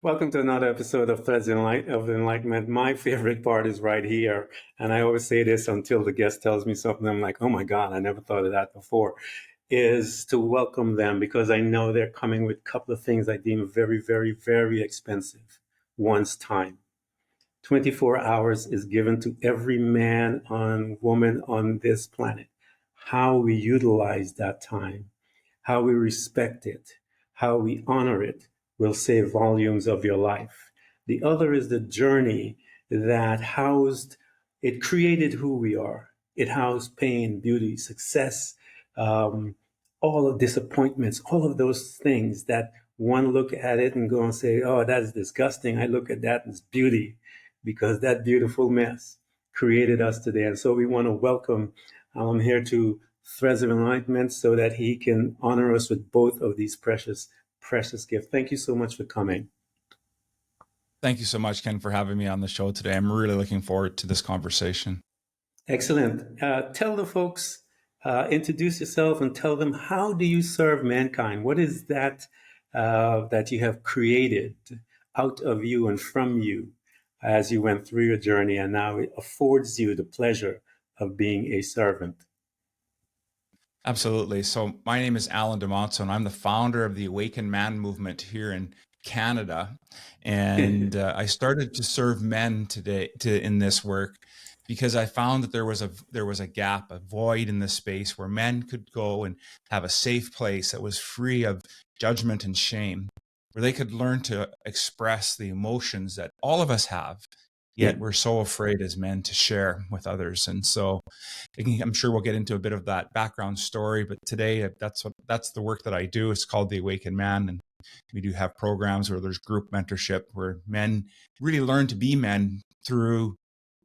Welcome to another episode of Threads of Enlightenment. My favorite part is right here. And I always say this until the guest tells me something. I'm like, oh my God, I never thought of that before. Is to welcome them because I know they're coming with a couple of things I deem very, very, very expensive. One's time. 24 hours is given to every man and woman on this planet. How we utilize that time, how we respect it, how we honor it will say volumes of your life. The other is the journey that it created who we are. It housed pain, beauty, success, um, all of disappointments, all of those things that one look at it and go and say, oh, that's disgusting. I look at that as beauty because that beautiful mess created us today. And so we want to welcome here to Threads of Enlightenment so that he can honor us with both of these precious, precious gifts. Thank you so much for coming. Thank you so much, Ken, for having me on the show today. I'm really looking forward to this conversation. Excellent. Tell the folks, introduce yourself and tell them, how do you serve mankind? What is that that you have created out of you and from you as you went through your journey, and now it affords you the pleasure of being a servant? Absolutely. So my name is Alain and I'm the founder of the Awakened Man movement here in Canada. And I started to serve men in this work because I found that there was a gap, a void in this space where men could go and have a safe place that was free of judgment and shame, where they could learn to express the emotions that all of us have, yet we're so afraid as men to share with others. And so I'm sure we'll get into a bit of that background story, but today that's the work that I do. It's called the Awakened Man, and we do have programs where there's group mentorship where men really learn to be men through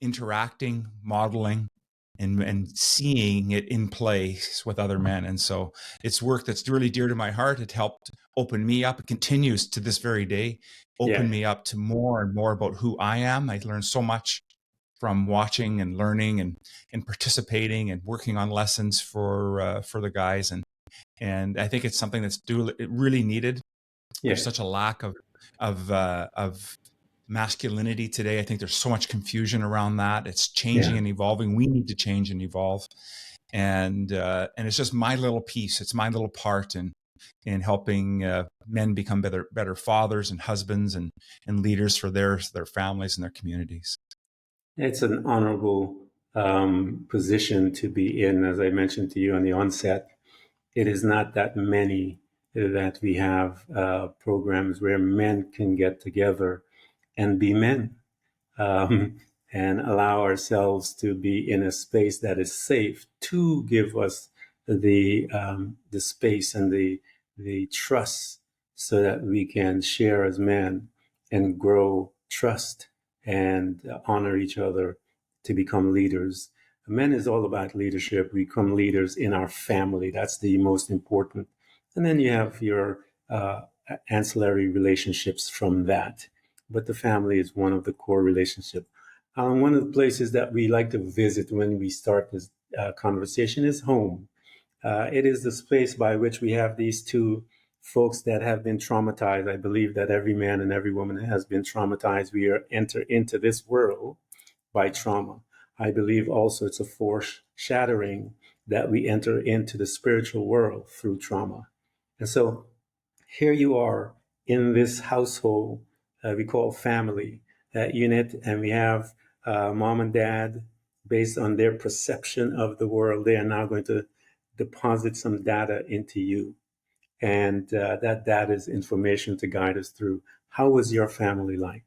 interacting, modeling, and seeing it in place with other men. And so it's work that's really dear to my heart. It helped open me up. It continues to this very day, open me up to more and more about who I am. I learned so much from watching and learning and participating and working on lessons for the guys. And I think it's something that's really needed. There's such a lack of masculinity today. I think there's so much confusion around that. It's changing and evolving. We need to change and evolve. And it's just my little piece. It's my little part in helping men become better fathers and husbands and leaders for their families and their communities. It's an honorable position to be in. As I mentioned to you on the onset, it is not that many that we have programs where men can get together and be men, and allow ourselves to be in a space that is safe to give us the space and the trust so that we can share as men and grow trust and honor each other to become leaders. Men is all about leadership. We become leaders in our family. That's the most important. And then you have your ancillary relationships from that. But the family is one of the core relationships. One of the places that we like to visit when we start this conversation is home. It is the space by which we have these two folks that have been traumatized. I believe that every man and every woman has been traumatized. We enter into this world by trauma. I believe also it's a foreshadowing that we enter into the spiritual world through trauma. And so here you are in this household we call family, that unit, and we have mom and dad, based on their perception of the world, they are now going to deposit some data into you. And that data is information to guide us through. How was your family like?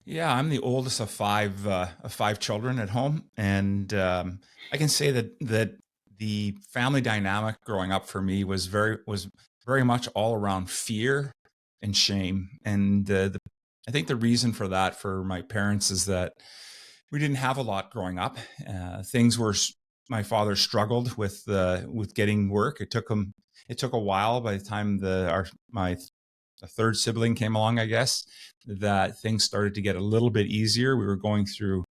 Yeah, I'm the oldest of five children at home, and I can say that the family dynamic growing up for me was very much all around fear and shame. And I think the reason for that for my parents is that we didn't have a lot growing up. My father struggled with getting work. It took a while. By the time my third sibling came along, I guess, that things started to get a little bit easier. We were going through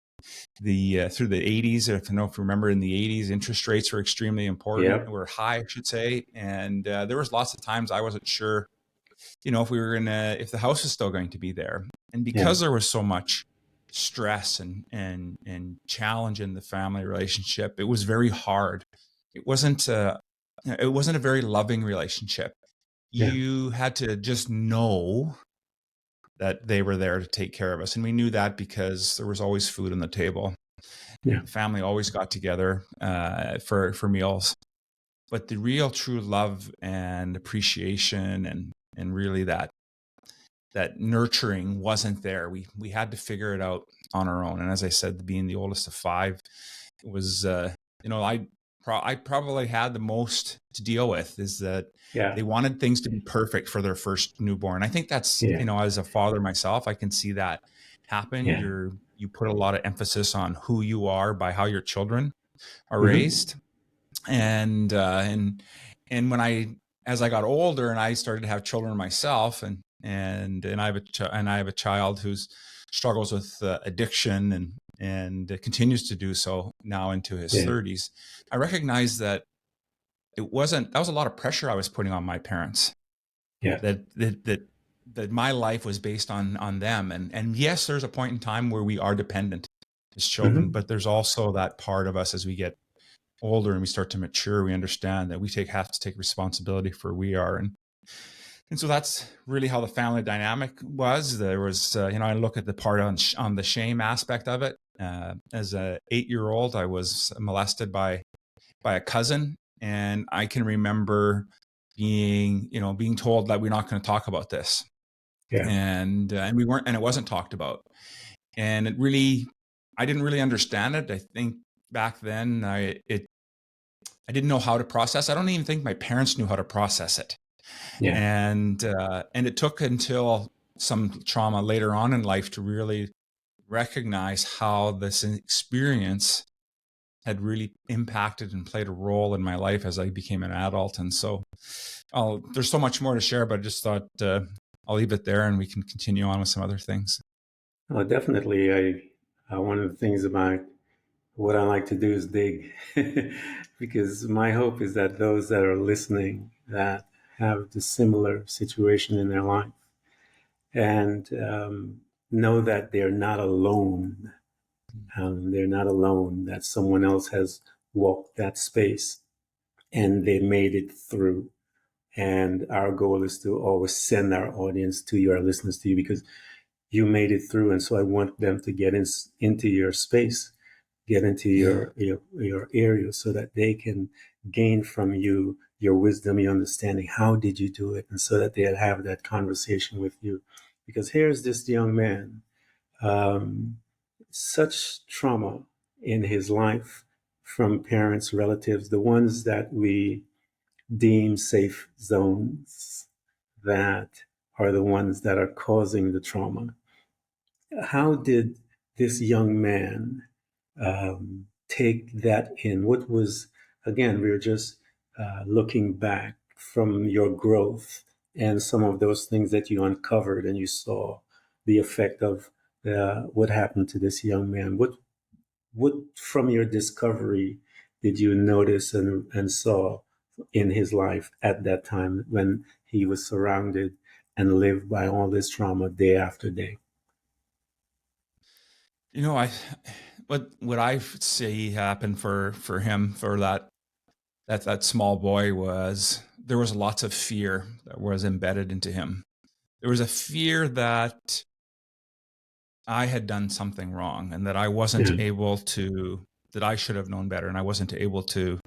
the 80s. If you remember, in the 80s, interest rates were extremely important. Were high, I should say. And there was lots of times I wasn't sure if the house is still going to be there. And Yeah. because there was so much stress and challenge in the family relationship, it was very hard. It wasn't a very loving relationship. Yeah. You had to just know that they were there to take care of us. And we knew that because there was always food on the table. Yeah. The family always got together for meals. But the real true love and appreciation and really that nurturing wasn't there. We had to figure it out on our own. And as I said, being the oldest of five, it was I probably had the most to deal with, is that Yeah. they wanted things to be perfect for their first newborn. I think that's, Yeah. as a father myself, I can see that happen. Yeah. You put a lot of emphasis on who you are by how your children are Hmm. raised. And as I got older and I started to have children myself, and I have a child who's struggles with addiction and continues to do so now into his Yeah. 30s. I recognized that that was a lot of pressure I was putting on my parents, Yeah. that my life was based on them. And yes, there's a point in time where we are dependent as children, Hmm. but there's also that part of us as we get older and we start to mature, we understand that we have to take responsibility for who we are. And so that's really how the family dynamic was. There was, I look at the part on the shame aspect of it. As a 8-year-old, I was molested by a cousin, and I can remember being told that we're not going to talk about this, Yeah. and we weren't, and it wasn't talked about, and I didn't really understand it. I think back then, I didn't know how to process. I don't even think my parents knew how to process it. Yeah. And it took until some trauma later on in life to really recognize how this experience had really impacted and played a role in my life as I became an adult. And so there's so much more to share, but I just thought I'll leave it there and we can continue on with some other things. Oh, definitely. One of the things about what I like to do is dig, because my hope is that those that are listening that have the similar situation in their life and know that they're not alone. They're not alone. That someone else has walked that space and they made it through. And our goal is to always send our audience to you, our listeners to you, because you made it through. And so I want them to get into your space, get into Yeah. your area so that they can gain from you your wisdom, your understanding. How did you do it? And so that they'll have that conversation with you. Because here's this young man, um, such trauma in his life from parents, relatives, the ones that we deem safe zones, that are the ones that are causing the trauma. How did this young man take that in? What was, again, we were just looking back from your growth and some of those things that you uncovered and you saw the effect of what happened to this young man. What from your discovery did you notice and saw in his life at that time when he was surrounded and lived by all this trauma day after day? I what I say happened for him, for that small boy, was there was lots of fear that was embedded into him. There was a fear that I had done something wrong and that I wasn't Yeah, able to, that I should have known better and I wasn't able to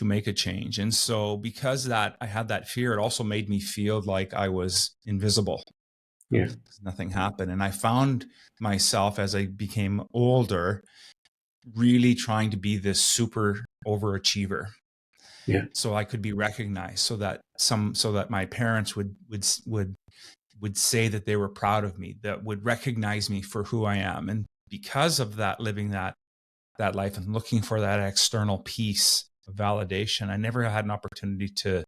make a change. And so because that I had that fear, it also made me feel like I was invisible. yeah, Nothing happened. And I found myself as I became older really trying to be this super overachiever yeah, so I could be recognized, so that my parents would say that they were proud of me, that would recognize me for who I am. And because of that, living that life and looking for that external piece of validation, I never had an opportunity to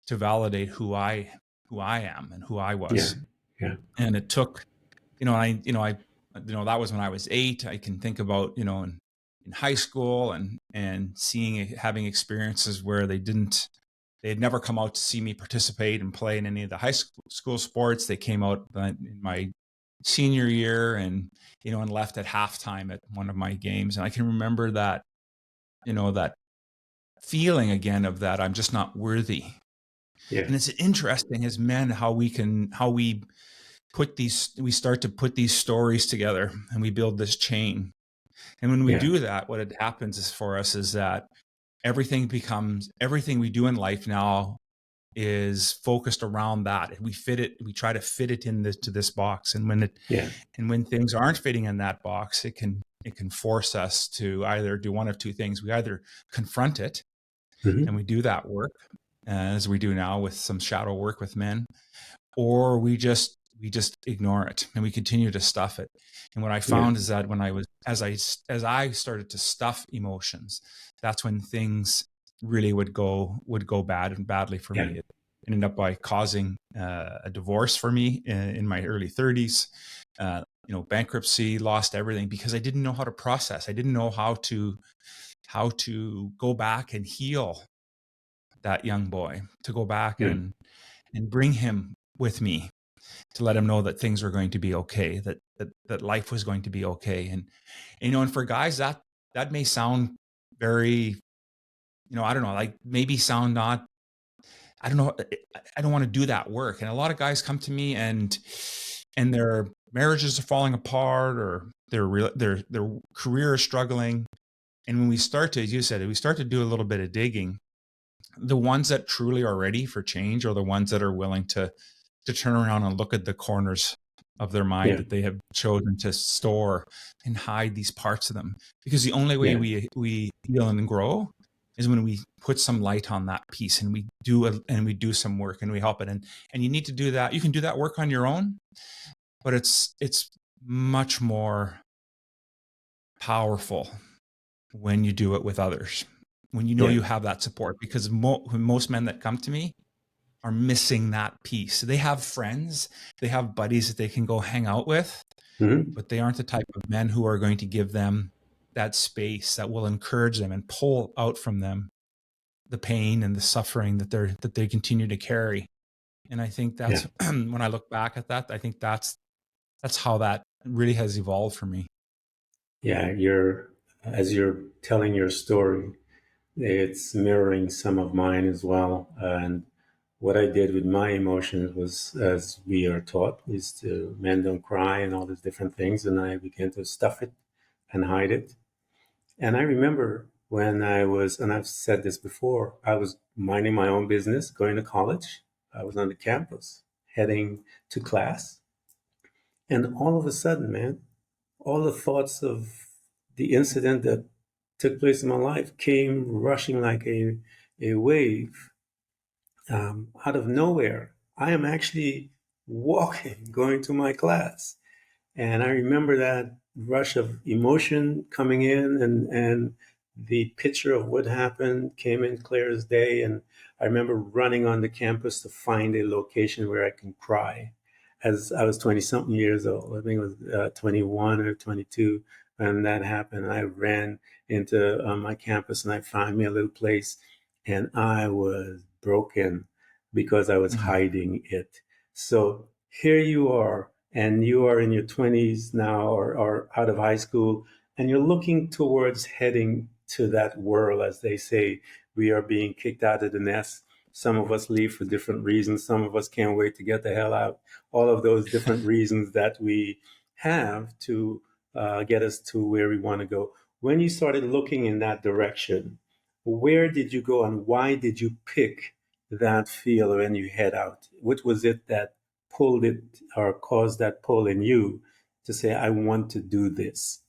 validate who I am and who I yeah, was. yeah, And it took, that was when I was 8. I can think about, in high school and having experiences where they didn't They had never come out to see me participate and play in any of the high school sports. They came out in my senior year and, and left at halftime at one of my games. And I can remember that, that feeling again of that I'm just not worthy. Yeah. And it's interesting as men how we start to put these stories together and we build this chain. And when we Yeah. do that, what it happens is for us is that everything we do in life now is focused around that. We try to fit it to this box. And when things aren't fitting in that box, it can force us to either do one of two things. We either confront it, and we do that work, as we do now with some shadow work with men, or we just ignore it and we continue to stuff it. And what I found is that as I started to stuff emotions, that's when things really would go bad and badly for me. It ended up by causing a divorce for me in my early 30s, bankruptcy, lost everything because I didn't know how to process. I didn't know how to go back and heal that young boy, to go back and bring him with me, to let him know that things were going to be okay, that life was going to be okay. And, and for guys that may sound very, I don't know, like maybe sound not, I don't know, I don't want to do that work. And a lot of guys come to me and their marriages are falling apart, or their career is struggling. And when we start to, as you said, we start to do a little bit of digging, the ones that truly are ready for change are the ones that are willing to turn around and look at the corners of their mind that they have chosen to store and hide these parts of them. Because the only way we heal and grow is when we put some light on that piece, and we do some work and we help it. And you need to do that. You can do that work on your own, but it's much more powerful when you do it with others, when you have that support. Because most men that come to me are missing that piece. They have friends, they have buddies that they can go hang out with, but they aren't the type of men who are going to give them that space that will encourage them and pull out from them the pain and the suffering that they continue to carry. And I think that's when I look back at that, I think that's how that really has evolved for me. Yeah, as you're telling your story, it's mirroring some of mine as well. And what I did with my emotions was, as we are taught, is to men don't cry and all these different things. And I began to stuff it and hide it. And I remember when and I've said this before, I was minding my own business, going to college. I was on the campus, heading to class. And all of a sudden, man, all the thoughts of the incident that took place in my life came rushing like a wave out of nowhere. I am actually walking, going to my class. And I remember that rush of emotion coming in, and the picture of what happened came in clear as day. And I remember running on the campus to find a location where I can cry. As I was 20 something years old, I think it was 21 or 22 when that happened. I ran into my campus and I found me a little place, and I was broken because I was hiding it. So here you are, and you are in your 20s now, or out of high school, and you're looking towards heading to that world. As they say, we are being kicked out of the nest. Some of us leave for different reasons. Some of us can't wait to get the hell out. All of those different reasons that we have to get us to where we want to go. When you started looking in that direction, where did you go, and why did you pick that field when you head out? What was it that pulled it or caused that pull in you to say, I want to do this?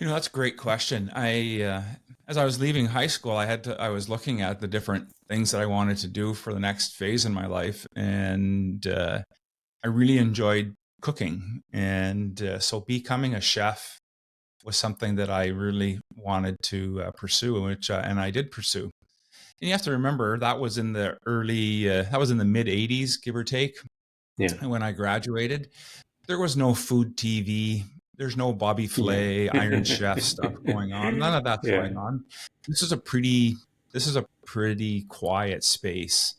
That's a great question. As I was leaving high school, I was looking at the different things that I wanted to do for the next phase in my life. And I really enjoyed cooking. And so becoming a chef was something that I really wanted to pursue, and I did pursue. And you have to remember that was in the mid 80s, give or take. Yeah. When I graduated, there was no food TV. There's no Bobby Flay, Iron Chef stuff going on. None of that's going on. This is a pretty this is a pretty quiet space.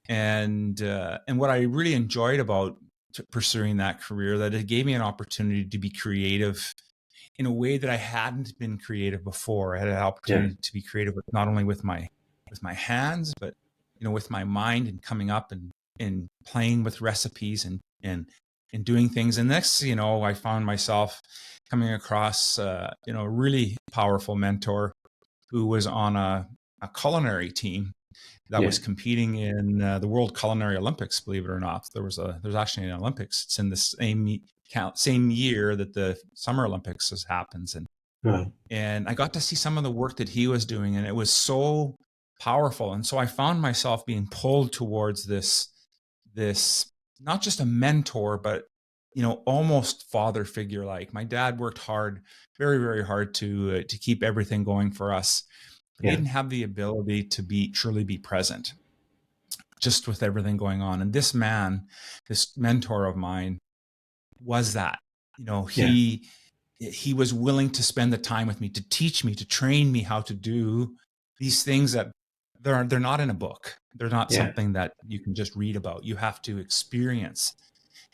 And what I really enjoyed about pursuing that career, that it gave me an opportunity to be creative in a way that I hadn't been creative before. I had an Yeah. opportunity to be creative not only with my hands, but with my mind, and coming up and playing with recipes and doing things. And next, I found myself coming across a really powerful mentor who was on a culinary team that Yeah. was competing in the World Culinary Olympics. Believe it or not, there's actually an Olympics. It's in the same year that the Summer Olympics happens, Wow. and I got to see some of the work that he was doing, and it was so powerful. And so I found myself being pulled towards this not just a mentor, but almost father figure. Like, my dad worked hard, very, very hard to keep everything going for us, but he Yeah. didn't have the ability to truly be present just with everything going on. And this man, this mentor of mine, was that. Yeah. He was willing to spend the time with me, to teach me, to train me how to do these things that they're not in a book. They're not Yeah. something that you can just read about. You have to experience.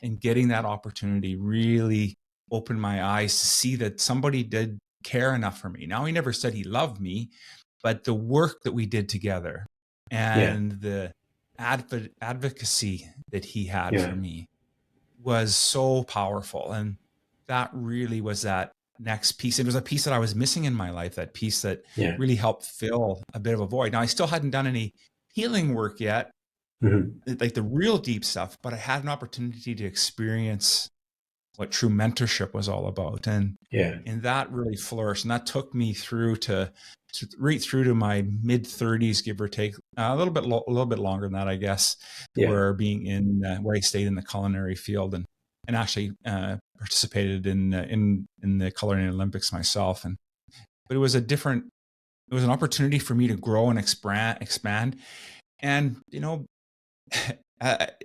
And getting that opportunity really opened my eyes to see that somebody did care enough for me. Now, he never said he loved me, but the work that we did together Yeah. and the advocacy that he had Yeah. for me was so powerful. And that really was that next piece. It was a piece that I was missing in my life, that piece that Yeah. really helped fill a bit of a void. Now, I still hadn't done any healing work yet, Hmm. like the real deep stuff, but I had an opportunity to experience what true mentorship was all about. Yeah. And that really flourished. And that took me through to right through to my mid 30s, give or take, a little bit longer than that, I guess, Yeah. where I stayed in the culinary field, and actually participated in the Culinary Olympics myself. But it was an opportunity for me to grow and expand. And,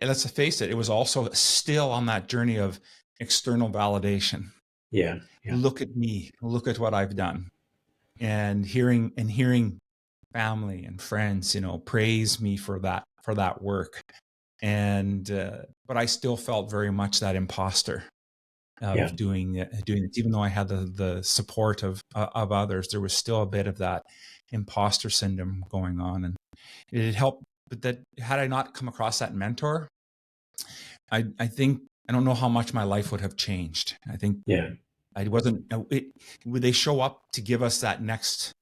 let's face it was also still on that journey of external validation. Yeah. Yeah. Look at me, look at what I've done. And hearing family and friends, praise me for that work. And but I still felt very much that imposter Yeah. of doing it. Even though I had the support of others, there was still a bit of that imposter syndrome going on. And it helped, but that had I not come across that mentor, I think, I don't know how much my life would have changed. I think Yeah. I wasn't. Would they show up to give us that next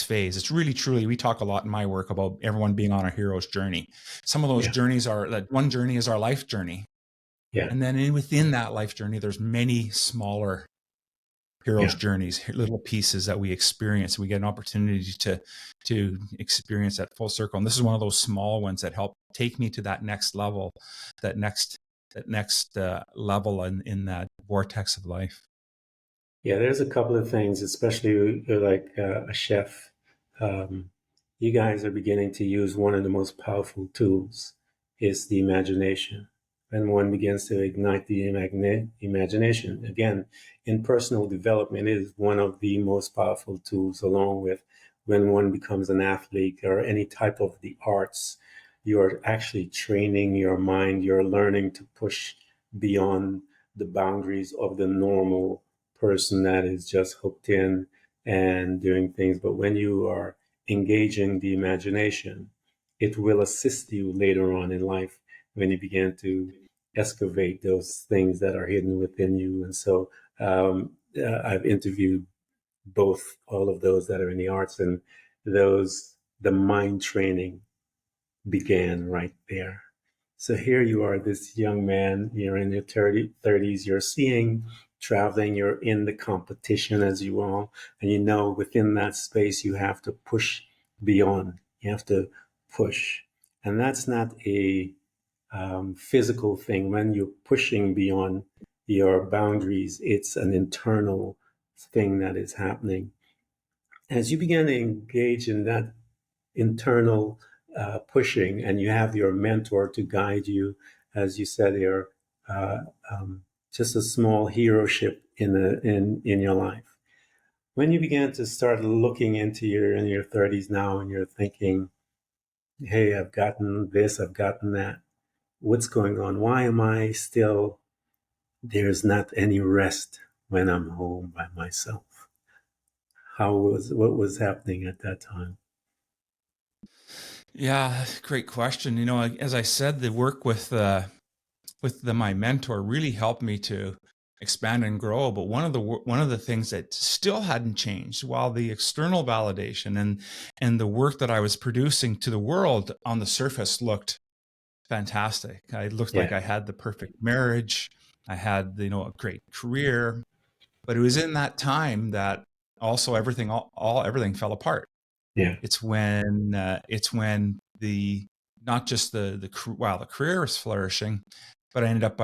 phase? It's really, truly, we talk a lot in my work about everyone being on a hero's journey. Some of those Yeah. journeys are, that one journey is our life journey. Yeah. And then within that life journey, there's many smaller hero's Yeah. journeys, little pieces that we experience. We get an opportunity to experience that full circle. And this is one of those small ones that help take me to that next level, that next level in that vortex of life. Yeah, there's a couple of things, especially like a chef. Um, you guys are beginning to use one of the most powerful tools is the imagination. When one begins to ignite the imagination, again, in personal development, it is one of the most powerful tools, along with when one becomes an athlete or any type of the arts. You're actually training your mind, you're learning to push beyond the boundaries of the normal person that is just hooked in and doing things. But when you are engaging the imagination, it will assist you later on in life when you begin to excavate those things that are hidden within you. And so I've interviewed both all of those that are in the arts, and the mind training began right there. So here you are, this young man, you're in your 30s, you're seeing, traveling, you're in the competition as you are, and within that space, you have to push beyond. You have to push. And that's not a physical thing. When you're pushing beyond your boundaries, it's an internal thing that is happening. As you begin to engage in that internal pushing, and you have your mentor to guide you, as you said, you're uh, um, just a small heroship in your life. when you began to start looking into in your 30s now, and you're thinking, hey, I've gotten this, I've gotten that, what's going on? Why am I still, there's not any rest when I'm home by myself? What was happening at that time? Yeah, great question. You know, as I said, the work with my mentor really helped me to expand and grow. But one of the things that still hadn't changed, while the external validation and the work that I was producing to the world on the surface looked fantastic. I looked like Yeah, I had the perfect marriage. I had, you know, a great career. But it was in that time that also everything fell apart. yeah, It's when the not just while the career was flourishing, but I ended up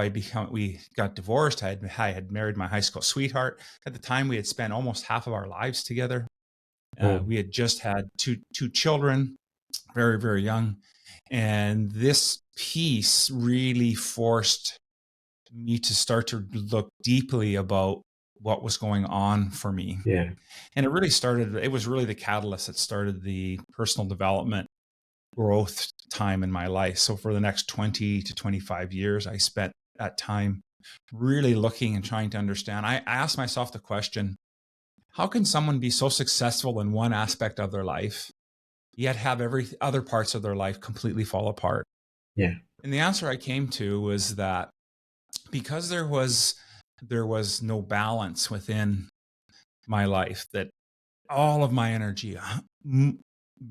we got divorced. I had married my high school sweetheart. At the time, we had spent almost half of our lives together. oh, We had just had two children, very, very young. And this piece really forced me to start to look deeply about what was going on for me. yeah, And it was really the catalyst that started the personal development growth time in my life. So for the next 20 to 25 years, I spent that time really looking and trying to understand. I asked myself the question, how can someone be so successful in one aspect of their life, yet have every other parts of their life completely fall apart? yeah, And the answer I came to was that because there was no balance within my life, that all of my energy,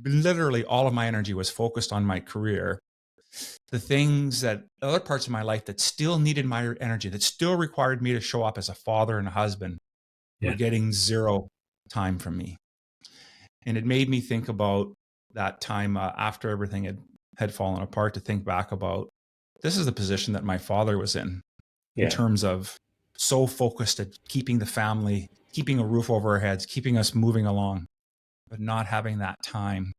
literally all of my energy was focused on my career. The things that other parts of my life that still needed my energy, that still required me to show up as a father and a husband, were yeah, getting zero time from me. And it made me think about that time after everything had fallen apart, to think back about, this is the position that my father was in yeah, terms of so focused at keeping the family, keeping a roof over our heads, keeping us moving along, but not having that time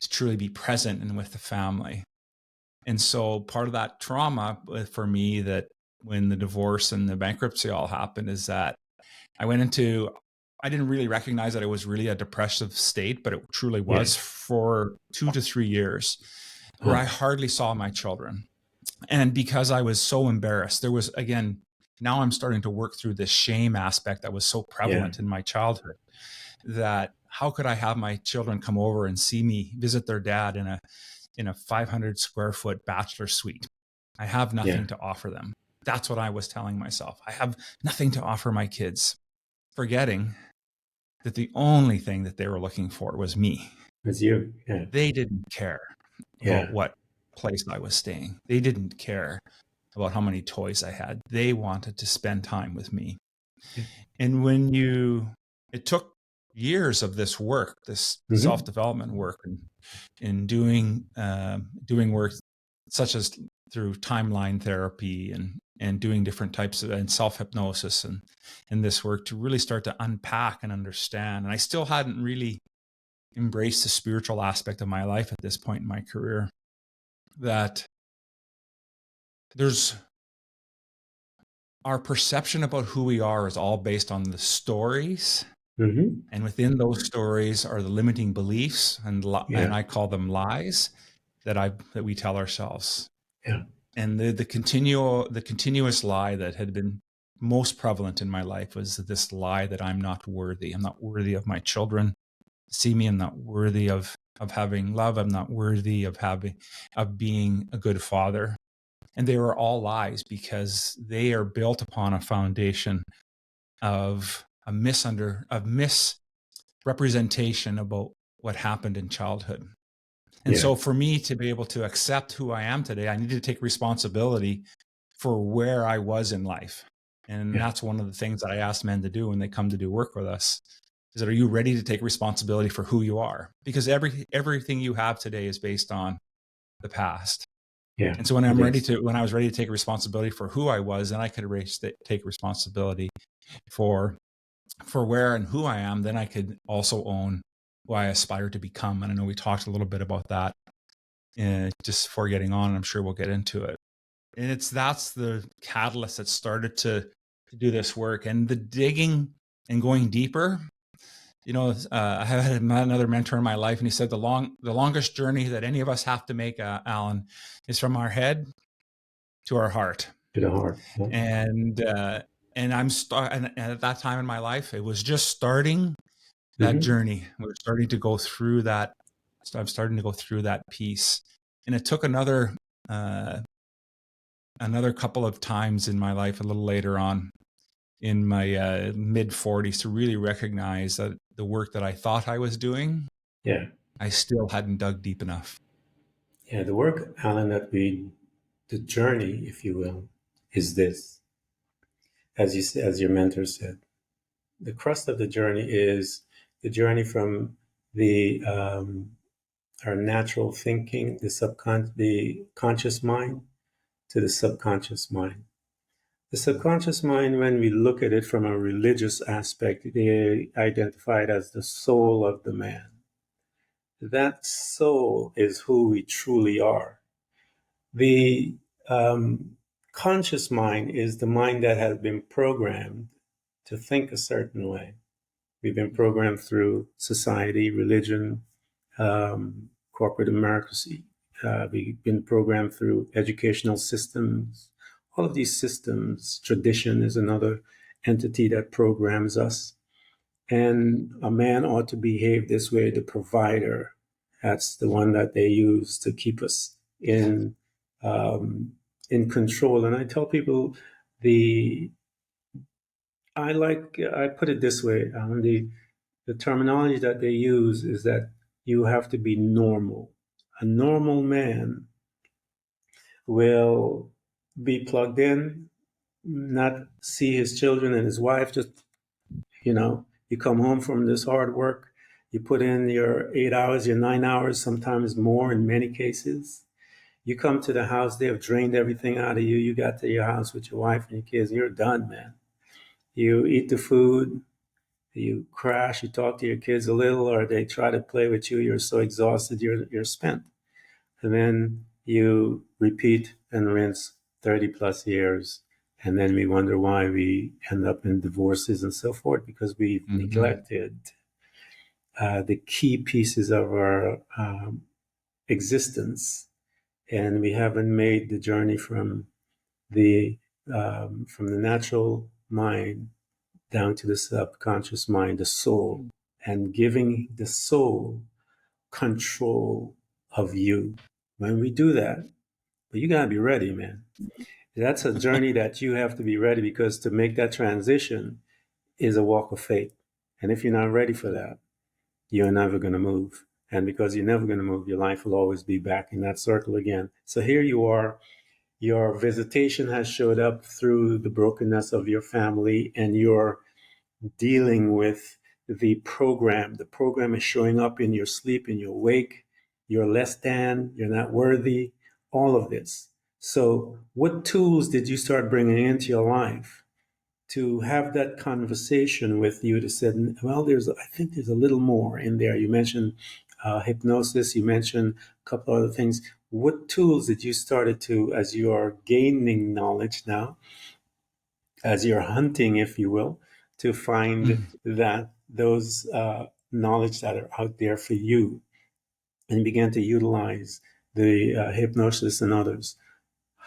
to truly be present and with the family. And so part of that trauma for me, that when the divorce and the bankruptcy all happened, is that I didn't really recognize that it was really a depressive state, but it truly yeah, was, for 2 to 3 years, where I oh, hardly saw my children. And because I was so embarrassed, there was, again, now I'm starting to work through this shame aspect that was so yeah, prevalent in my childhood, that how could I have my children come over and see me visit their dad in a 500 square foot bachelor suite? I have yeah, nothing to offer them. That's what I was telling myself. I have nothing to offer my kids, forgetting that the only thing that they were looking for was me. it's you, yeah, They didn't care about yeah, what place I was staying. They didn't care about how many toys I had. They wanted to spend time with me. yeah, And it took years of this work, this mm-hmm. self-development work, and in doing work such as through timeline therapy and doing different types of and self-hypnosis and this work, to really start to unpack and understand. And I still hadn't really embraced the spiritual aspect of my life at this point in my career, that there's our perception about who we are is all based on the stories, Mm-hmm. and within those stories are the limiting beliefs, and Yeah, I call them lies, that we tell ourselves. yeah, And the continuous lie that had been most prevalent in my life was this lie that I'm not worthy. I'm not worthy of my children see me. I'm not worthy of having love. I'm not worthy of being a good father. And they were all lies, because they are built upon a foundation of of misrepresentation about what happened in childhood. And yeah, so for me to be able to accept who I am today, I needed to take responsibility for where I was in life. And yeah, that's one of the things that I ask men to do when they come to do work with us, is that, are you ready to take responsibility for who you are? Because everything you have today is based on the past. yeah, And so when it is. when I was ready to take responsibility for who I was, then I could take responsibility for where and who I am. Then I could also own who I aspire to become. And I know we talked a little bit about that just before getting on. I'm sure we'll get into it. And that's the catalyst that started to do this work, and the digging and going deeper I had another mentor in my life, and he said the longest journey that any of us have to make, Alan, is from our head to our heart. To the heart. Yeah. And and at that time in my life, it was just starting that Mm-hmm. journey. We're starting to go through that. So I'm starting to go through that piece, and it took another couple of times in my life, a little later on in my mid 40s, to really recognize that the work that I thought I was doing, Yeah. I still hadn't dug deep enough. Yeah. The work, Alan, the journey, if you will, is this. As your mentor said, the crust of the journey is the journey from the our natural thinking, the conscious mind, to the subconscious mind. The subconscious mind, when we look at it from a religious aspect, they identify it as the soul of the man. That soul is who we truly are. The conscious mind is the mind that has been programmed to think a certain way. We've been programmed through society, religion, corporate democracy. We've been programmed through educational systems. All of these systems, tradition is another entity that programs us. And a man ought to behave this way, the provider. That's the one that they use to keep us um, in control. And I tell people the I put it this way, the terminology that they use is that you have to be normal. A normal man will be plugged in, not see his children and his wife. Just, you come home from this hard work, you put in your 8 hours, your 9 hours, sometimes more in many cases. You come to the house, they have drained everything out of you. You got to your house with your wife and your kids, and you're done, man. You eat the food, you crash, you talk to your kids a little, or they try to play with you. You're so exhausted, you're spent. And then you repeat and rinse 30 plus years. And then we wonder why we end up in divorces and so forth, because we've neglected the key pieces of our existence. And we haven't made the journey the from the natural mind down to the subconscious mind, the soul, and giving the soul control of you. When we do that, but you gotta be ready, man. That's a journey that you have to be ready, because to make that transition is a walk of faith. And if you're not ready for that, you're never going to move. And because you're never going to move, your life will always be back in that circle again. So here you are. Your visitation has showed up through the brokenness of your family, and you're dealing with the program. The program is showing up in your sleep, in your wake. You're less than, you're not worthy, all of this. So, what tools did you start bringing into your life to have that conversation with you to say, well, I think there's a little more in there? You mentioned hypnosis, you mentioned a couple other things. What tools did you started to, as you are gaining knowledge now, as you're hunting, if you will, to find that those knowledge that are out there for you, and began to utilize the hypnosis and others?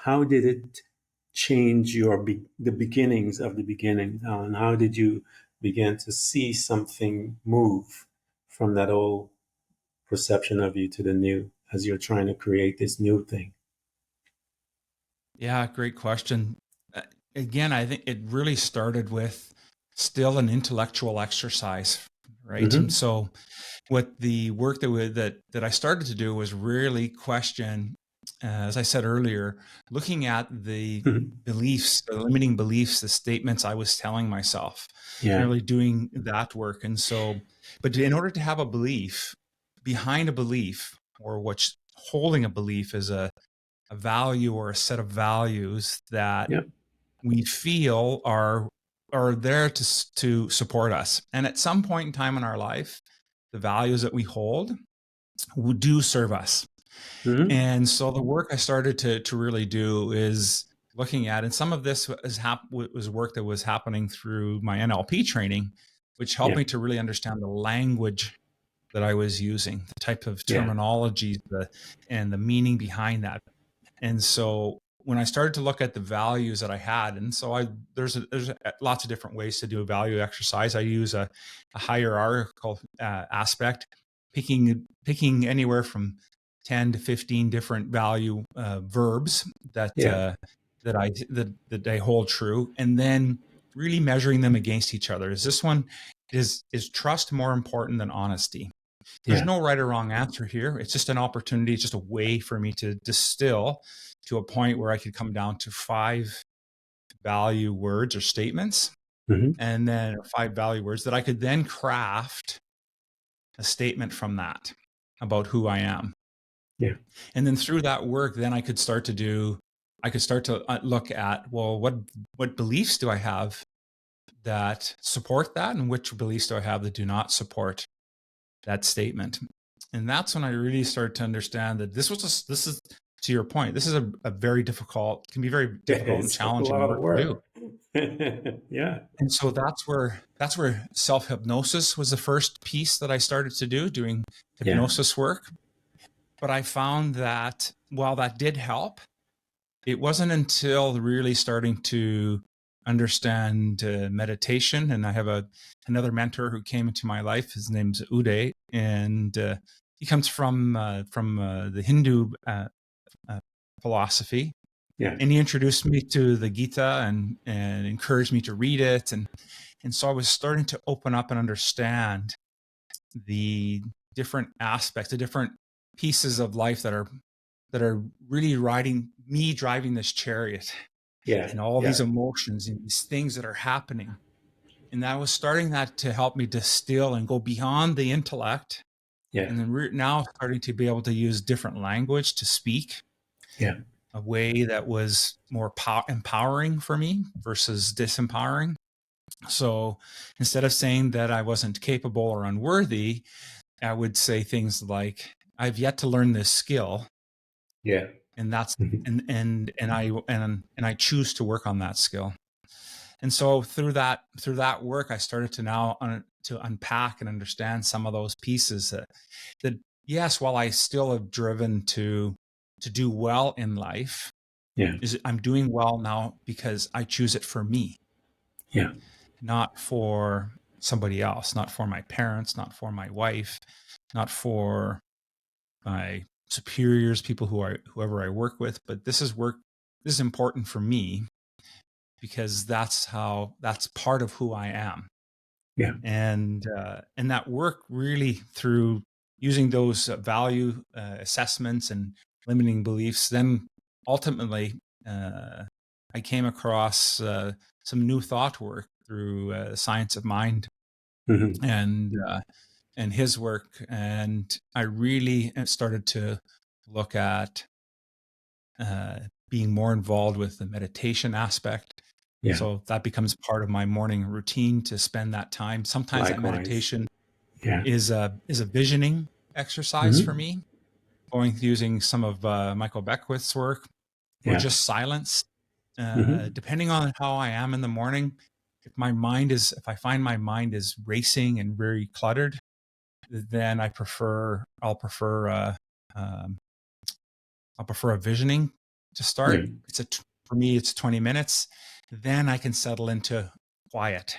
How did it change the beginnings of the beginning, and how did you begin to see something move from that old perception of you to the new, as you're trying to create this new thing? Yeah, great question. Uh, Again, I think it really started with still an intellectual exercise, right? And Mm-hmm. so, what the work that I started to do was really question, as I said earlier, looking at the Mm-hmm. beliefs, the limiting beliefs, the statements I was telling myself, and Yeah. really doing that work. And so, but in order to have a belief, behind a belief, or what's holding a belief, is a value or a set of values that Yeah. we feel are there to support us. And at some point in time in our life, the values that we hold do serve us. Mm-hmm. And so the work I started to really do is looking at, and some of this was work that was happening through my NLP training, which helped Yeah. me to really understand the language that I was using, the type of Yeah. terminology, and the meaning behind that. And so when I started to look at the values that I had, and so there's lots of different ways to do a value exercise. I use a hierarchical aspect, picking anywhere from 10 to 15 different value verbs that Yeah. that I hold true, and then really measuring them against each other. Is trust more important than honesty? There's Yeah. no right or wrong answer here. It's just an opportunity. It's just a way for me to distill to a point where I could come down to 5 value words or statements, Hmm. and then 5 value words that I could then craft a statement from that about who I am. Yeah. And then through that work, then I could start to look at, well, what beliefs do I have that support that, and which beliefs do I have that do not support that statement? And that's when I really started to understand that this is, to your point, this is a very difficult, can be very difficult and It's a challenging lot of work to do. work. Yeah. And so that's where self-hypnosis was the first piece that I started to do, doing Yeah. hypnosis work. But I found that while that did help, it wasn't until really starting to understand meditation. And I have another mentor who came into my life. His name's Uday, and he comes from the Hindu philosophy. Yeah. And he introduced me to the Gita and encouraged me to read it. And so I was starting to open up and understand the different aspects, the different pieces of life that are really driving this chariot, Yeah. and all these Yeah. emotions and these things that are happening. And that was starting that to help me distill and go beyond the intellect. Yeah. And then we're now starting to be able to use different language to speak Yeah. a way that was more empowering for me versus disempowering. So instead of saying that I wasn't capable or unworthy, I would say things like, I've yet to learn this skill, Yeah. and that's Mhm. and I choose to work on that skill. And so through that work, I started to now to unpack and understand some of those pieces that yes, while I still have driven to do well in life, Yeah. I'm doing well now because I choose it for me, Yeah. not for somebody else, not for my parents, not for my wife, not for my superiors, whoever I work with, but this is important for me because that's part of who I am. Yeah. And that work really, through using those value assessments and limiting beliefs, then ultimately I came across some new thought work through science of mind Hmm. and his work, and I really started to look at being more involved with the meditation aspect. Yeah. So that becomes part of my morning routine to spend that time. Sometimes that Likewise. meditation Yeah. is a visioning exercise for Hmm. me, using some of Michael Beckwith's work, or Yeah. just silence, Hmm. depending on how I am in the morning. If I find my mind is racing and very cluttered, then um, I'll prefer a visioning to Yeah. start. For me, it's 20 minutes. Then I can settle into quiet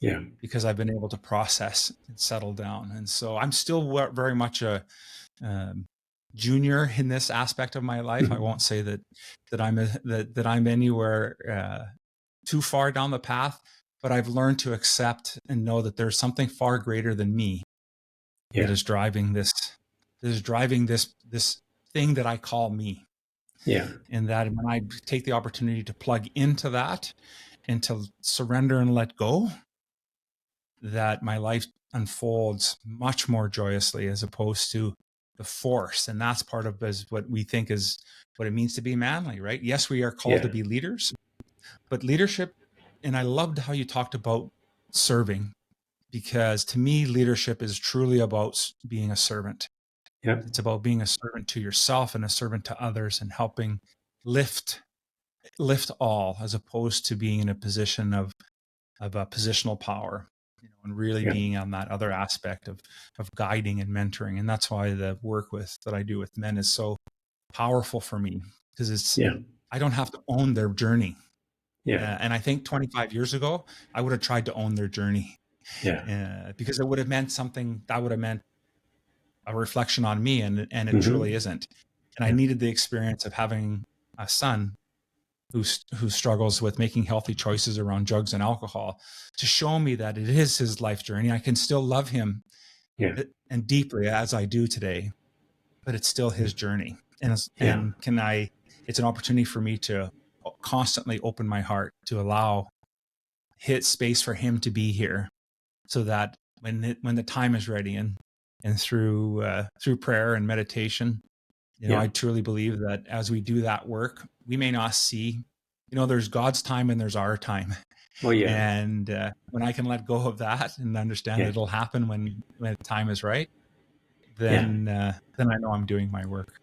Yeah. because I've been able to process and settle down. And so I'm still very much a um, junior in this aspect of my life. I Mhm. won't say that I'm anywhere too far down the path, but I've learned to accept and know that there's something far greater than me that Yeah. is driving this thing that I call me. Yeah. And that when I take the opportunity to plug into that and to surrender and let go, that my life unfolds much more joyously as opposed to the force. And that's part of what we think is what it means to be manly, right? Yes, we are called Yeah. to be leaders, but leadership, and I loved how you talked about serving, because to me, leadership is truly about being a servant. Yeah. It's about being a servant to yourself and a servant to others, and helping lift all, as opposed to being in a position of a positional power, and really Yeah. being on that other aspect of guiding and mentoring. And that's why the work that I do with men is so powerful for me, because Yeah. I don't have to own their journey. Yeah. And I think 25 years ago, I would have tried to own their journey, Yeah. because it would have meant something that would have meant a reflection on me, and it truly Mm-hmm. isn't. And I Yeah. needed the experience of having a son who struggles with making healthy choices around drugs and alcohol to show me that it is his life journey. I can still love him Yeah. and deeply as I do today, but it's still his journey. Yeah. It's an opportunity for me to constantly open my heart to allow hit space for him to be here, so that when the time is ready, and through prayer and meditation, Yeah. I truly believe that as we do that work, we may not see, there's God's time and there's our time. Oh, yeah. And when I can let go of that and understand that Yeah. it'll happen when the time is right, Yeah. then I know I'm doing my work.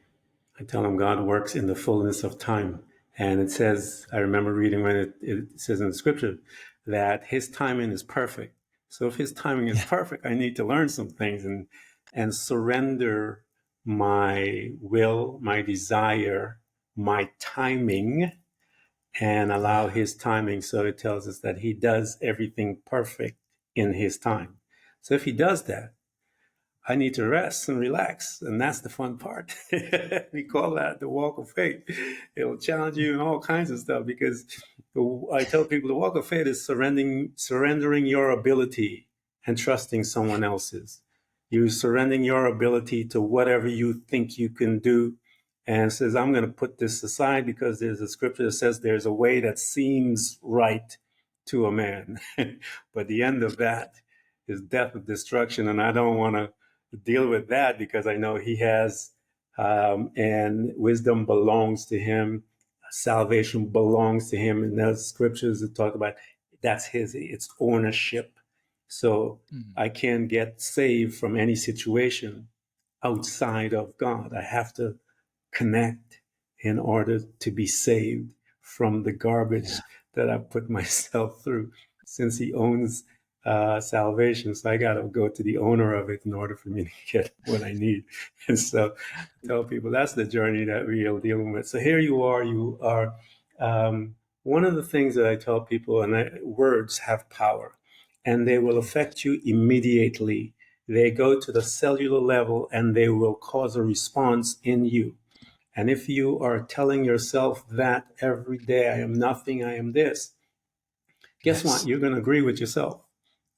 I tell him God works in the fullness of time. And it says, I remember reading when it says in the scripture that his timing is perfect. So if his timing is Yeah. perfect, I need to learn some things and surrender my will, my desire, my timing, and allow Yeah. his timing. So it tells us that he does everything perfect in his time. So if he does that, I need to rest and relax. And that's the fun part. We call that the walk of faith. It'll challenge you in all kinds of stuff because I tell people the walk of faith is surrendering your ability and trusting someone else's. You surrendering your ability to whatever you think you can do and says, I'm going to put this aside because there's a scripture that says there's a way that seems right to a man. But the end of that is death and destruction. And I don't want to deal with that because I know he has, and wisdom belongs to him. Salvation belongs to him. And those scriptures that talk about that's his, it's ownership. So Mm. I can't get saved from any situation outside of God. I have to connect in order to be saved from the Yeah. garbage that I put myself through since he owns salvation. So I got to go to the owner of it in order for me to get what I need. And so I tell people that's the journey that we are dealing with. So here you are, one of the things that I tell people, words have power and they will affect you immediately. They go to the cellular level and they will cause a response in you. And if you are telling yourself that every day, I am nothing, I am this, guess what? Yes. You're going to agree with yourself.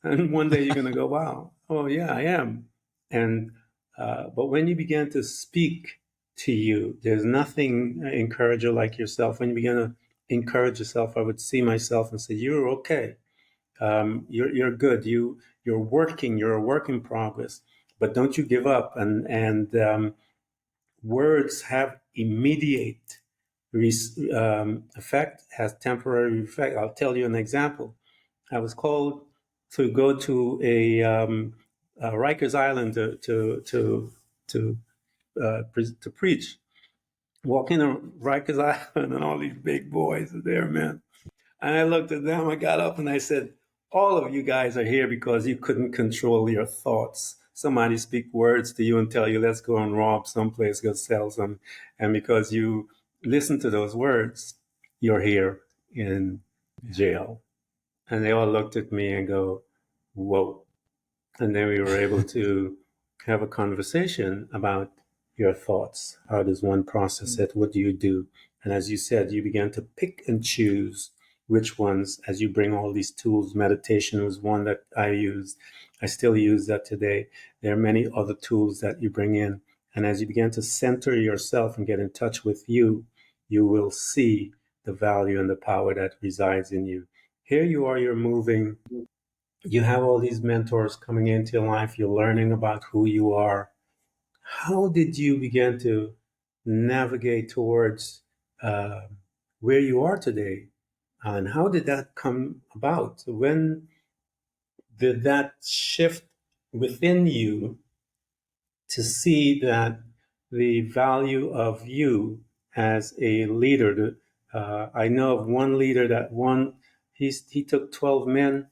And one day you're going to go, wow, oh, yeah, I am. And, but when you begin to speak to you, there's nothing encourager like yourself. When you begin to encourage yourself, I would see myself and say, you're okay. You're good. You're working. You're a work in progress. But don't you give up. And words have immediate effect, has temporary effect. I'll tell you an example. I was called to go to Rikers Island to preach. Walking to Rikers Island and all these big boys are there, man. And I looked at them, I got up and I said, all of you guys are here because you couldn't control your thoughts. Somebody speak words to you and tell you, let's go and rob someplace, go sell some. And because you listen to those words, you're here in Yeah. jail. And they all looked at me and go, whoa. And then we were able to have a conversation about your thoughts. How does one process it? What do you do? And as you said, you began to pick and choose which ones, as you bring all these tools. Meditation was one that I used. I still use that today. There are many other tools that you bring in. And as you begin to center yourself and get in touch with you, you will see the value and the power that resides in you. Here you are, you're moving, you have all these mentors coming into your life, you're learning about who you are. How did you begin to navigate towards uh, where you are today? And how did that come about? When did that shift within you to see that the value of you as a leader? I know of one leader that he took 12 men,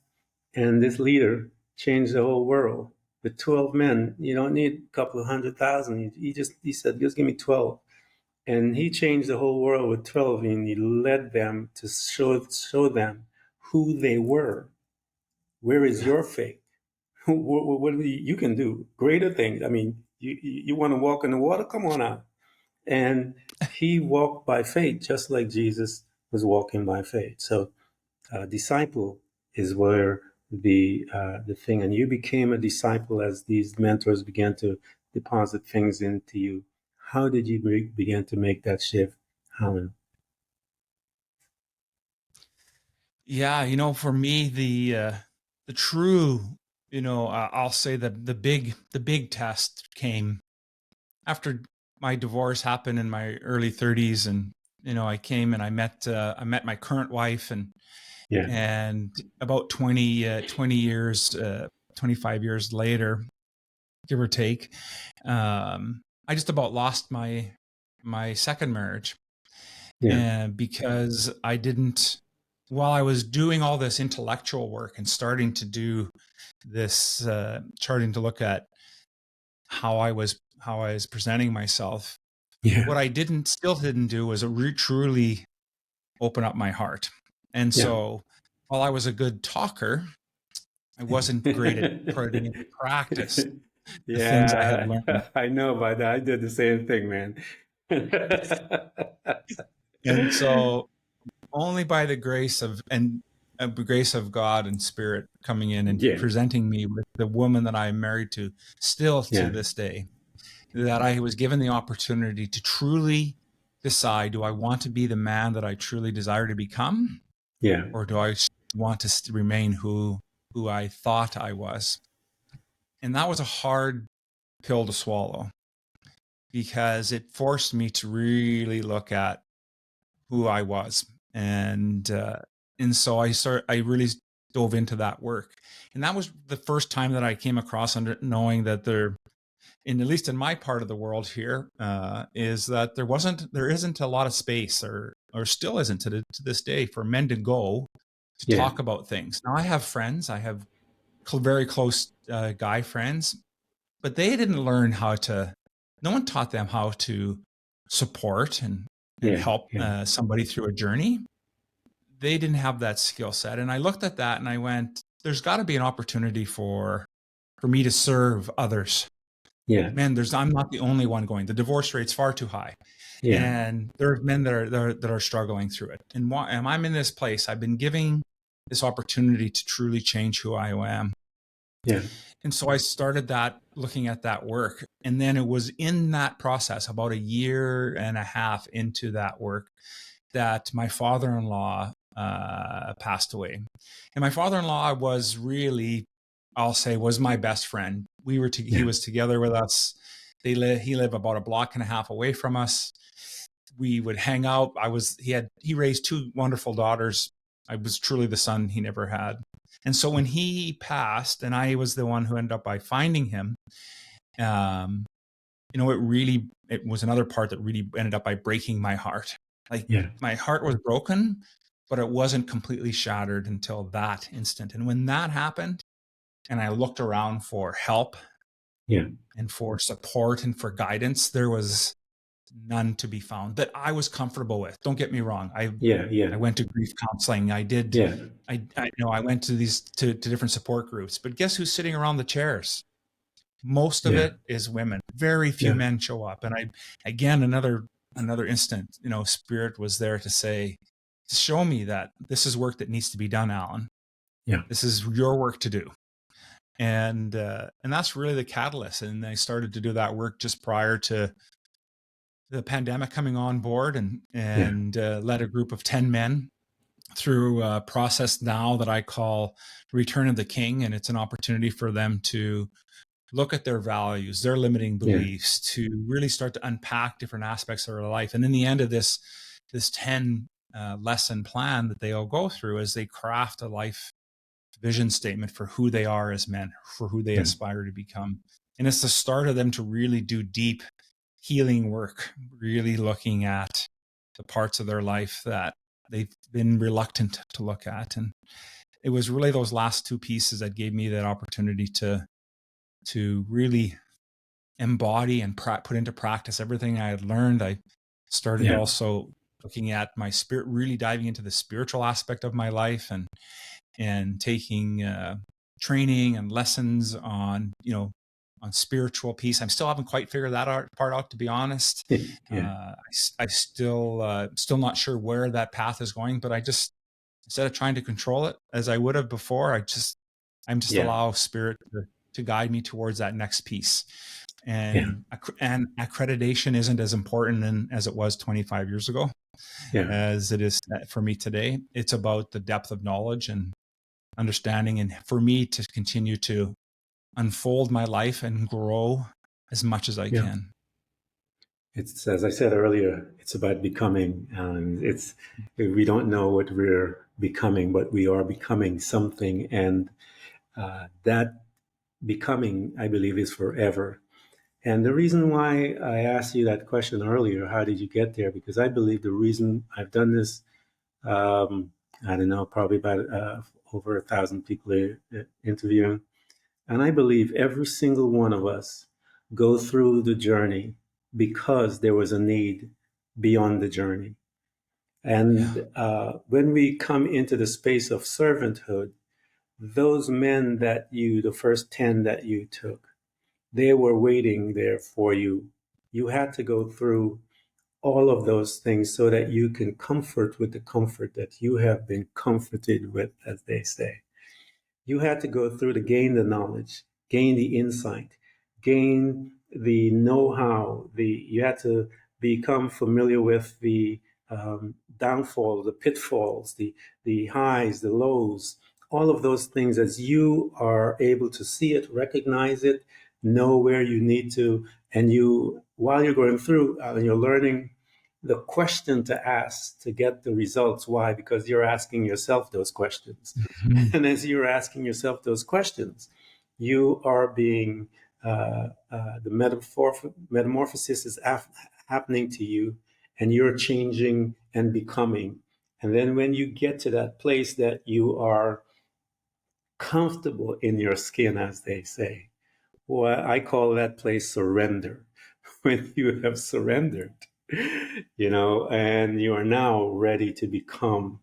and this leader changed the whole world. With 12 men, you don't need a couple of 100,000. He said, just give me 12. And he changed the whole world with 12, and he led them to show them who they were. Where is your faith? What do you can do? Greater things. I mean, you want to walk in the water? Come on out. And he walked by faith, just like Jesus was walking by faith. So, disciple is where the thing, and you became a disciple as these mentors began to deposit things into you. How did you begin to make that shift, Alan? Yeah, for me, the true, I'll say that the big test came after my divorce happened in my early 30s, and I came and I met my current wife, Yeah, and about 20 years, 25 years later, give or take, I just about lost my second marriage, yeah, and because I didn't, while I was doing all this intellectual work and starting to do this, starting to look at how I was presenting myself, yeah, what I still didn't do was truly open up my heart. And yeah. so, while I was a good talker, I wasn't great at putting into practice the things I had Yeah, learned. I know about that. I did the same thing, man. And so, only by the grace of God and Spirit coming in and Yeah, presenting me with the woman that I'm married to, still to yeah, this day, that I was given the opportunity to truly decide: do I want to be the man that I truly desire to become, yeah, or do I want to remain who I thought I was? And that was a hard pill to swallow, because it forced me to really look at who I was. And so I really dove into that work. And that was the first time that I came across knowing that at least in my part of the world here, is that there isn't a lot of space, or still isn't to this day, for men to go to yeah, talk about things. Now, I have friends, I have very close guy friends, but they didn't learn no one taught them how to support and yeah, help yeah, somebody through a journey. They didn't have that skill set. And I looked at that and I went, there's got to be an opportunity for me to serve others. yeah, Man, I'm not the only one going. The divorce rate's far too high. yeah, And there are men that are struggling through it. And I'm in this place. I've been giving this opportunity to truly change who I am. yeah, And so I started looking at that work. And then it was in that process, about a year and a half into that work, that my father-in-law passed away. And my father-in-law was really, I'll say, was my best friend. He yeah, was together with us. He lived about a block and a half away from us. We would hang out. He raised two wonderful daughters. I was truly the son he never had. And so when he passed, and I was the one who ended up by finding him, um, it was another part that really ended up by breaking my heart. Like, yeah, my heart was broken, but it wasn't completely shattered until that instant. And when that happened, and I looked around for help yeah, and for support and for guidance, there was none to be found that I was comfortable with. Don't get me wrong. yeah, yeah, I went to grief counseling. yeah, I went to to different support groups, but guess who's sitting around the chairs? Most of yeah, it is women. Very few yeah, men show up. And again, another instant, Spirit was there to say, to show me that this is work that needs to be done, Alan. yeah, This is your work to do. And that's really the catalyst. And I started to do that work just prior to the pandemic coming on board, yeah, and led a group of 10 men through a process now that I call Return of the King. And it's an opportunity for them to look at their values, their limiting yeah, beliefs, to really start to unpack different aspects of their life. And in the end of this 10 lesson plan that they all go through, as they craft a life vision statement for who they are as men, for who they yeah, aspire to become. And it's the start of them to really do deep healing work, really looking at the parts of their life that they've been reluctant to look at. it was really those last two pieces that gave me that opportunity to really embody and put into practice everything I had learned. I started Yeah. also looking at my spirit, really diving into the spiritual aspect of my life, and taking training and lessons on, on spiritual piece. I still haven't quite figured that part out, to be honest. Yeah. I still not sure where that path is going, but I just, instead of trying to control it as I would have before, I'm just Yeah. allow spirit to guide me towards that next piece. Yeah. And accreditation isn't as important as it was 25 years ago Yeah. as it is for me today. It's about the depth of knowledge and understanding, and for me to continue to unfold my life and grow as much as I Yeah. can. It's, as I said earlier, it's about becoming, and we don't know what we're becoming, but we are becoming something, and that becoming, I believe, is forever. And the reason why I asked you that question earlier, how did you get there? Because I believe the reason I've done this, I don't know, probably about over 1,000 people interviewing, and I believe every single one of us go through the journey because there was a need beyond the journey. Yeah. And when we come into the space of servanthood, those men the first 10 that you took, they were waiting there for you. You had to go through all of those things so that you can comfort with the comfort that you have been comforted with, as they say. You had to go through to gain the knowledge, gain the insight, gain the know-how. You had to become familiar with the downfalls, the pitfalls, the highs, the lows, all of those things. As you are able to see it, recognize it, know where you need to, and while you're going through and you're learning the question to ask to get the results. Why? Because you're asking yourself those questions. Mhm. And as you're asking yourself those questions, you are being, the metamorphosis is happening to you, and you're changing and becoming. And then when you get to that place that you are comfortable in your skin, as they say, well, I call that place surrender. When you have surrendered, and you are now ready to become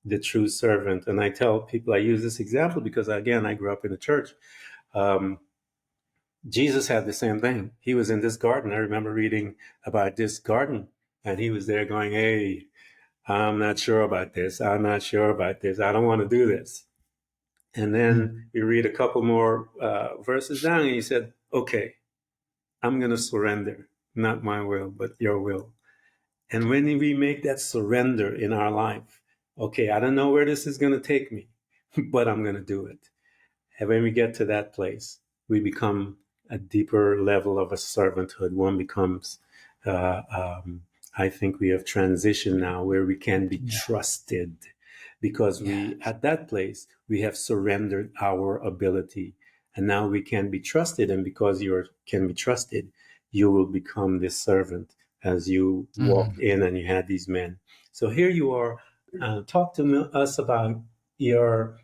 the true servant. And I tell people, I use this example because, again, I grew up in the church. Um, Jesus had the same thing. He was in this garden. I remember reading about this garden, and he was there going, "Hey, I'm not sure about this. I'm not sure about this. I don't want to do this." And then you read a couple more verses down, and he said, "Okay, I'm going to surrender. Not my will, but your will." And when we make that surrender in our life, okay, I don't know where this is going to take me, but I'm going to do it. And when we get to that place, we become a deeper level of a servanthood. One becomes, uh, um, I think we have transitioned now where we can be Yeah. trusted, because Yeah. at that place, we have surrendered our ability. And now we can be trusted. And because you can be trusted, you will become this servant as you walked Mhm. in and you had these men. So here you are. Talk to us about your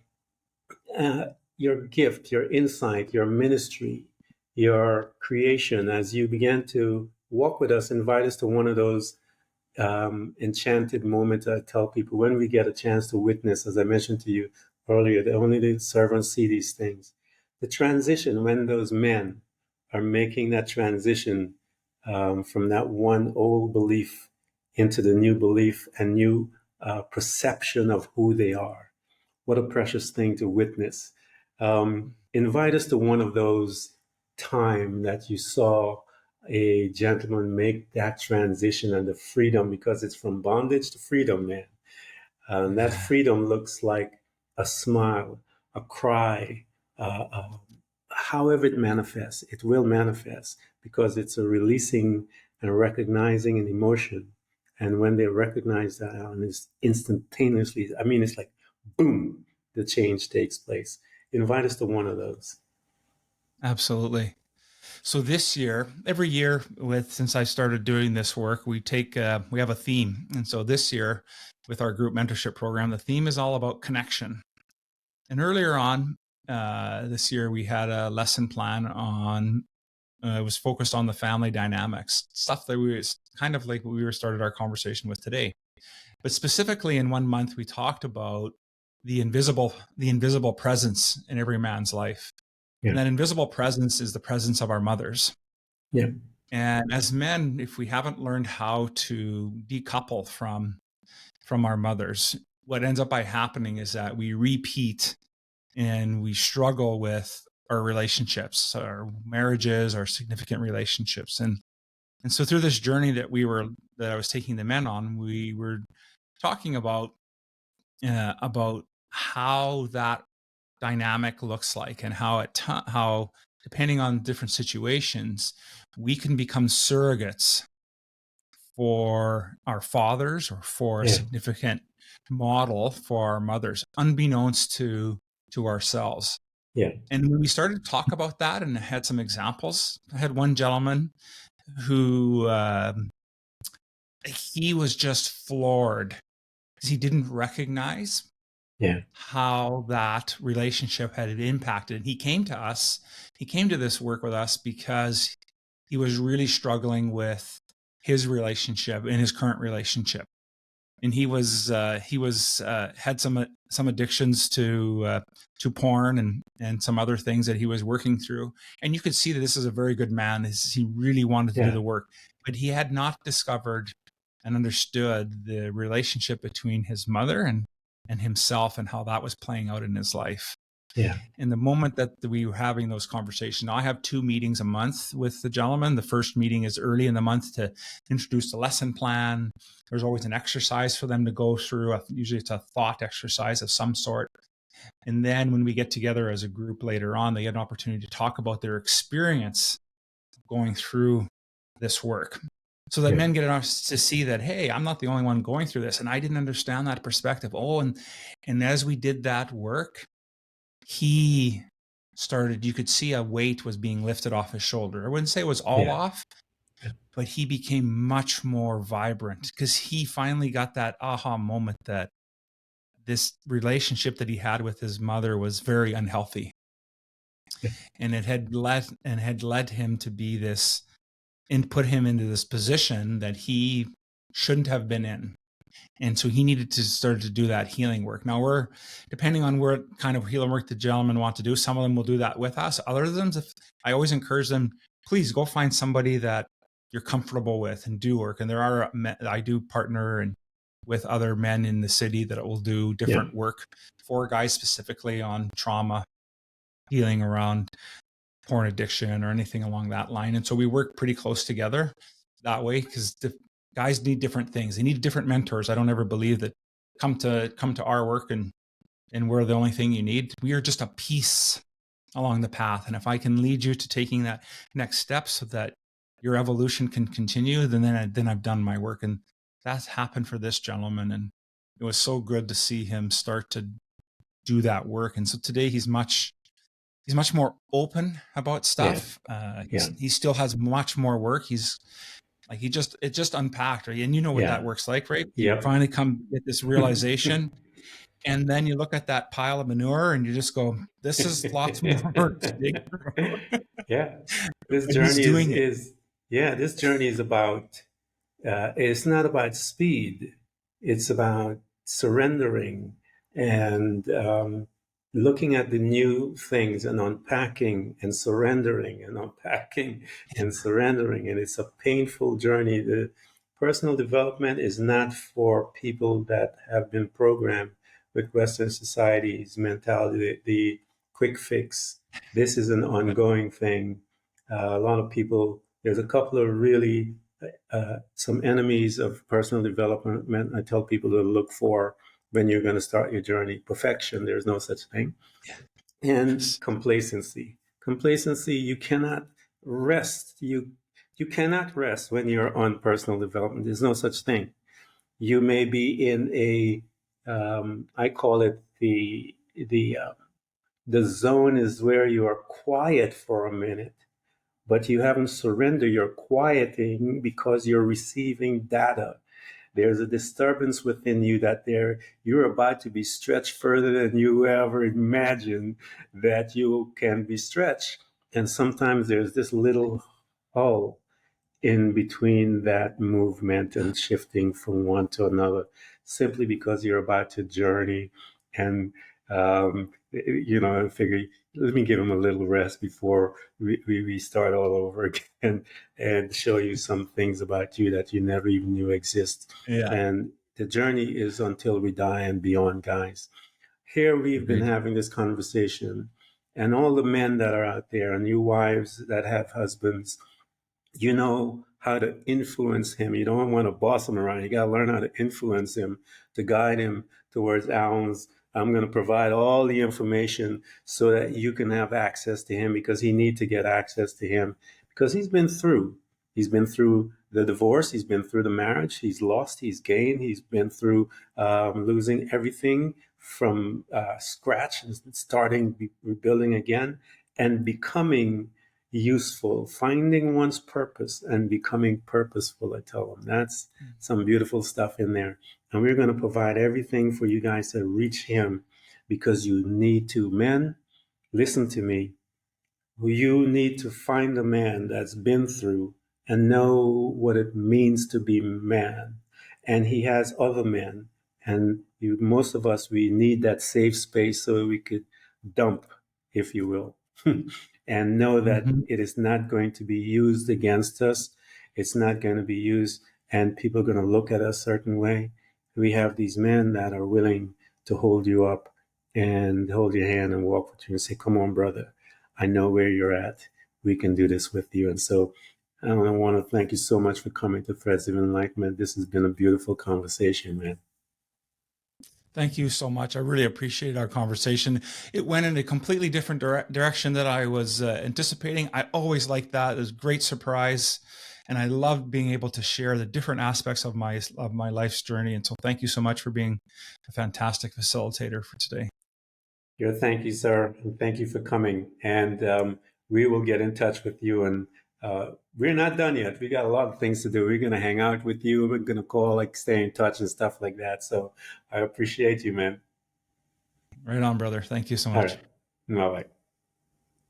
uh, your gift, your insight, your ministry, your creation as you began to walk with us. Invite us to one of those enchanted moments. I tell people when we get a chance to witness, as I mentioned to you earlier, that only the servants see these things. The transition, when those men are making that transition from that one old belief into the new belief and new perception of who they are. What a precious thing to witness. Invite us to one of those time that you saw a gentleman make that transition and the freedom, because it's from bondage to freedom, man. And that Yeah. freedom looks like a smile, a cry, however it manifests, it will manifest because it's a releasing and recognizing an emotion. And when they recognize that, and it's instantaneously, I mean, it's like boom, the change takes place. Invite us to one of those. Absolutely. So this year, every year since I started doing this work, we have a theme. And so this year with our group mentorship program, the theme is all about connection. And earlier on this year, we had a lesson plan on, it was focused on the family dynamics, stuff that we was kind of like we started our conversation with today. But specifically in 1 month, we talked about the invisible presence in every man's life. Yeah. And that invisible presence is the presence of our mothers. Yeah. And as men, if we haven't learned how to decouple from our mothers, what ends up by happening is that we repeat and we struggle with our relationships, our marriages, our significant relationships. And so through this journey that I was taking the men on, we were talking about how that dynamic looks like, and how depending on different situations, we can become surrogates for our fathers or for a significant model for our mothers, unbeknownst to ourselves. Yeah. And when we started to talk about that and had some examples, I had one gentleman who he was just floored because he didn't recognize how that relationship had impacted. He came to us, he came to this work with us because he was really struggling with his relationship and his current relationship. And he had some addictions to porn and some other things that he was working through. And you could see that this is a very good man. He really wanted to do the work, but he had not discovered and understood the relationship between his mother and himself, and how that was playing out in his life. Yeah. In the moment that we were having those conversations, I have 2 meetings a month with the gentleman. The first meeting is early in the month to introduce the lesson plan. There's always an exercise for them to go through. Usually it's a thought exercise of some sort. And then when we get together as a group later on, they get an opportunity to talk about their experience going through this work. So that men get enough to see that, hey, I'm not the only one going through this. And I didn't understand that perspective. And as we did that work, he started, you could see a weight was being lifted off his shoulder. I wouldn't say it was all off, but he became much more vibrant because he finally got that aha moment that this relationship that he had with his mother was very unhealthy. And it had led him to be this, and put him into this position that he shouldn't have been in. And so he needed to start to do that healing work. Now we're, depending on what kind of healing work the gentlemen want to do, some of them will do that with us. Others, I always encourage them, please go find somebody that you're comfortable with and do work. And I do partner with other men in the city that will do different work for guys specifically on trauma, healing around porn addiction or anything along that line. And so we work pretty close together that way, because the guys need different things. They need different mentors. I don't ever believe that come to our work and we're the only thing you need. We are just a piece along the path. And if I can lead you to taking that next step so that your evolution can continue, then I've done my work. And that's happened for this gentleman. And it was so good to see him start to do that work. And so today he's much more open about stuff. He still has much more work. He's like, it just unpacked, right? And you know what that works like, right? You finally come get this realization, and then you look at that pile of manure and you just go, this is lots more work to dig through. This journey is about, it's not about speed. It's about surrendering and looking at the new things and unpacking and surrendering and unpacking and surrendering. And it's a painful journey. The personal development is not for people that have been programmed with Western society's mentality, the quick fix. This is an ongoing thing. A lot of people, there's a couple of really, some enemies of personal development I tell people to look for when you're going to start your journey. Perfection, there's no such thing. And complacency. Complacency, you cannot rest. You cannot rest when you're on personal development. There's no such thing. You may be in a, I call it the zone is where you are quiet for a minute, but you haven't surrendered your quieting because you're receiving data. there's a disturbance within you that you're about to be stretched further than you ever imagined that you can be stretched. And sometimes there's this little hole in between that movement and shifting from one to another, simply because you're about to journey. And I figure, let me give him a little rest before we start all over again and show you some things about you that you never even knew exist. Yeah. And the journey is until we die and beyond, guys. Here we've been Agreed. having this conversation, and all the men that are out there, and you wives that have husbands, you know how to influence him. You don't want to boss him around. You got to learn how to influence him, to guide him towards Alan's. I'm going to provide all the information so that you can have access to him, because he needs to get access to him, because he's been through. He's been through the divorce. He's been through the marriage. He's lost. He's gained. He's been through losing everything from scratch and starting rebuilding again and becoming useful, finding one's purpose and becoming purposeful. I tell them that's some beautiful stuff in there. And we're going to provide everything for you guys to reach him, because you need to. Men, listen to me. You need to find a man that's been through and know what it means to be man. And he has other men. And most of us, we need that safe space so we could dump, if you will, and know that Mm-hmm. it is not going to be used against us. It's not going to be used, and people are going to look at us a certain way. We have these men that are willing to hold you up and hold your hand and walk with you and say, come on, brother, I know where you're at. We can do this with you. And so I want to thank you so much for coming to Threads of Enlightenment. This has been a beautiful conversation, man. Thank you so much. I really appreciated our conversation. It went in a completely different direction that I was anticipating. I always like that. It was a great surprise. And I loved being able to share the different aspects of my life's journey. And so thank you so much for being a fantastic facilitator for today. Thank you, sir. And thank you for coming. And we will get in touch with you. And we're not done yet. We got a lot of things to do. We're going to hang out with you. We're going to call, like, stay in touch and stuff like that. So I appreciate you, man. Right on, brother. Thank you so All much. right. Bye-bye.